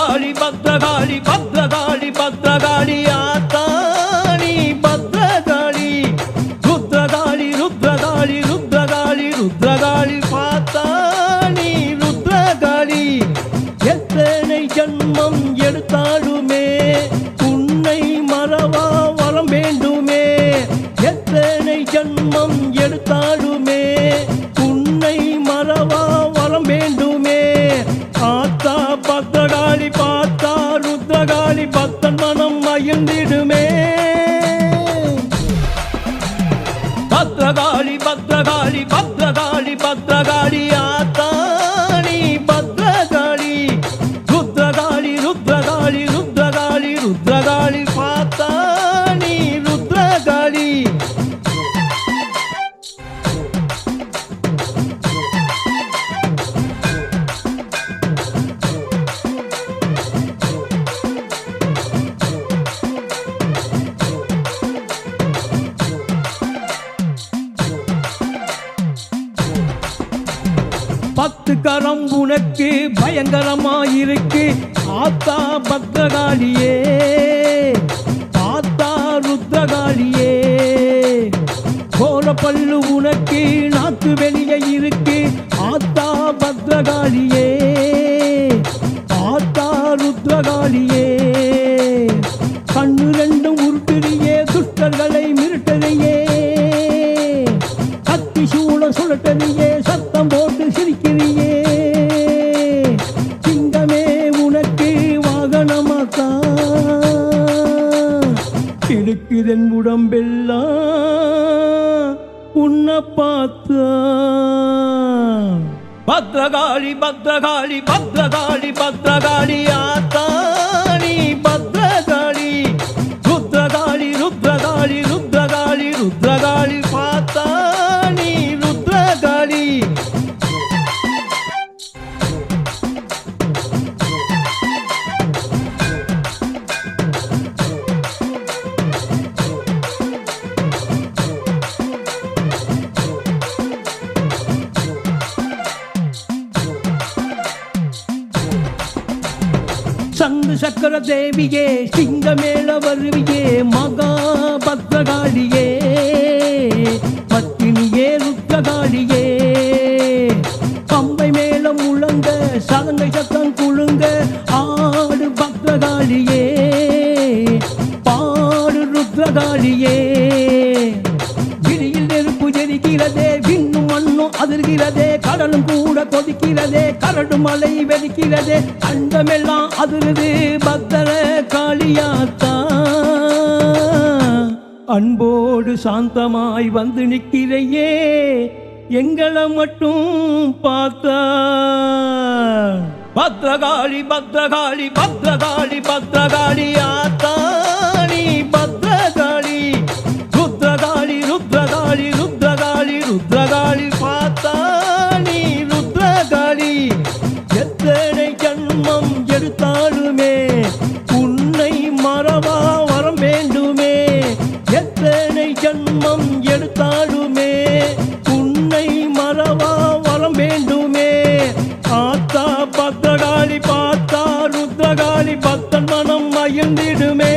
பத்ரகாளி பத்ரகாளி பத்ரகாளி பத்ரகாளி ஆத்தாணி பத்ரகாளி ருத்ரகாளி ருத்ரகாளி ருத்ரகாளி ருத்ரகாளி பாத்தாணி ருத்ரகாளி எத்தனை ஜன்மம் எடுத்தாலுமே உன்னை மறவா வரம் வேண்டுமே எத்தனை ஜன்மம் எடுத்தாலுமே உன்னை மறவா வரம் வேண்டுமே ஆத்தா பத்ரகாளி பார்த்தா ருத்ரகாளி பக்தன் மனம் மகிழ்ந்திடுமே பத்ரகாளி பத்ரகாளி பத்ரகாளி பத்ரகாளி ஆத்தாணி பத்ரகாளி ருத்ரகாளி ருத்ரகாளி ருத்ரகாளி ருத்ரகாளி பாத்தாணி ருத்ரகாளி பத்து கரம் உனக்கு பயங்கரமாயிருக்கு ஆத்தா பத்ரகாளியே ஆத்தா ருத்ரகாளியே கோல பல்லு உனக்கு நாக்கு வெளியே இருக்கு ஆத்தா பத்ரகாளியே ஆத்தா ருத்ரகாளியே கண்ணு ரெண்டும் உருட்டுறியே துஷ்டர்களை மிரட்டறியே கத்தி சூழ சுழட்டறியே சத்தம் போட்டு சிரிக்கிறியே சிங்கமே உனக்கு வாகனமாக்கா கிழக்குதன் உடம்பெல்லாம் உன்னை பார்த்தா பத்ரகாளி பத்ரகாளி பத்ரகாளி பத்ரகாளி ஆத்தாணி பத்ரகாளி ருத்ரகாளி ருத்ரகாளி ருத்ரகாளி ருத்ரகாளி பாத்தாணி ருத்ரகாளி சங்கு சக்கர தேவியே சிங்கமேள வருவியே மகா பத்ரகாளியே பத்தினியே ருத்ரகாளியே பம்பை மேளம் முழங்க சலங்கை சத்தம் குழுங்க ஆடு பத்ரகாளியே பாடு ருத்ரகாளியே விழியில் நெருப்பு எரிக்கிறதே விண்ணும் மண்ணும் அதிர்கிறதே கடலும் கூட கொதிக்கிறதே கரடு மலை வெடிக்கிறதே அண்டமெல்லாம் அதிர்து பக்தர காளியாத்தா அன்போடு சாந்தமாய் வந்து நிற்கிறையே எங்களை மட்டும் பார்த்தா பத்ரகாளி பத்ரகாளி பத்ரகாளி பத்ரகாளி ஆத்தாணி பத்ரகாளி ருத்ரகாளி ருத்ரகாளி ருத்ரகாளி ருத்ரகாளி பாத்தாணி ருத்ரகாளி எத்தனை ஜன்மம் எடுத்தாலுமே உன்னை மறவா வரம் வேண்டுமே எத்தனை ஜன்மம் எடுத்தாலுமே உன்னை மறவா வரம் வேண்டுமே ஆத்தா பத்ரகாளி பார்த்தா ருத்ரகாளி பக்தன் மனம் மகிழ்ந்திடுமே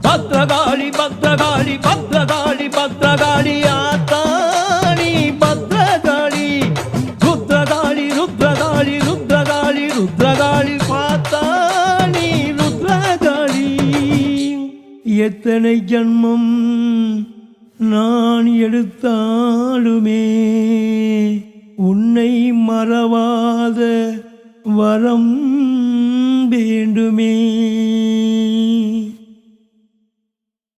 பத்ரகாளி பத்ரகாளி பத்ரகாளி பத்ரகாளி ஆத்தாணி பத்ரகாளி ருத்ரகாளி ருத்ரகாளி ருத்ரகாளி ருத்ரகாளி பாத்தாணி ருத்ரகாளி எத்தனை ஜன்மம் நான் எடுத்தாலுமே உன்னை மறவாத வரம் வேண்டுமே.